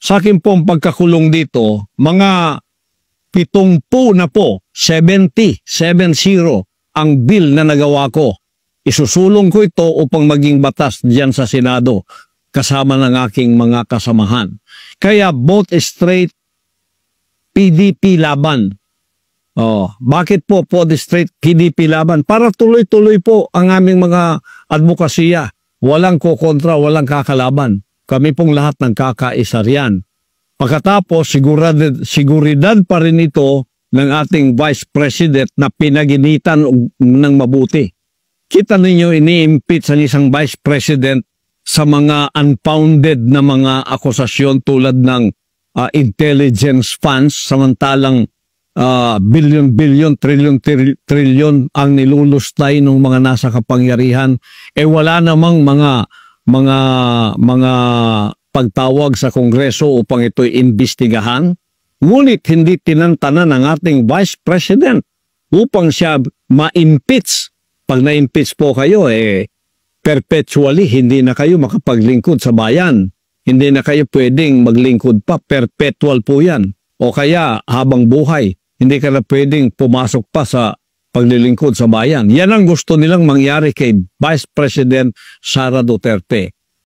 sa akin pong pagkakulong dito, mga 70 na po, 70 ang bill na nagawa ko. Isusulong ko ito upang maging batas diyan sa Senado kasama ng aking mga kasamahan. Kaya both straight PDP laban. Bakit po both straight PDP laban? Para tuloy-tuloy po ang aming mga advokasya. Walang kokontra, walang kakalaban. Kami pong lahat ng kakaisa riyan. Pagkatapos, siguridad pa rin ito ng ating Vice President na pinaginitan ng mabuti. Kita ninyo, ini-impeach ang isang Vice President sa mga unfounded na mga akusasyon tulad ng intelligence funds, samantalang billion, trillion ang nilulustay ng mga nasa kapangyarihan. Wala namang mga pagtawag sa Kongreso upang ito'y imbestigahan. Ngunit hindi tinantanan ng ating Vice President upang siya ma-impeach. Pag na-impeach po kayo, perpetually hindi na kayo makapaglingkod sa bayan. Hindi na kayo pwedeng maglingkod pa. Perpetual po yan. O kaya habang buhay, hindi ka na pwedeng pumasok pa sa paglilingkod sa bayan. Yan ang gusto nilang mangyari kay Vice President Sara Duterte.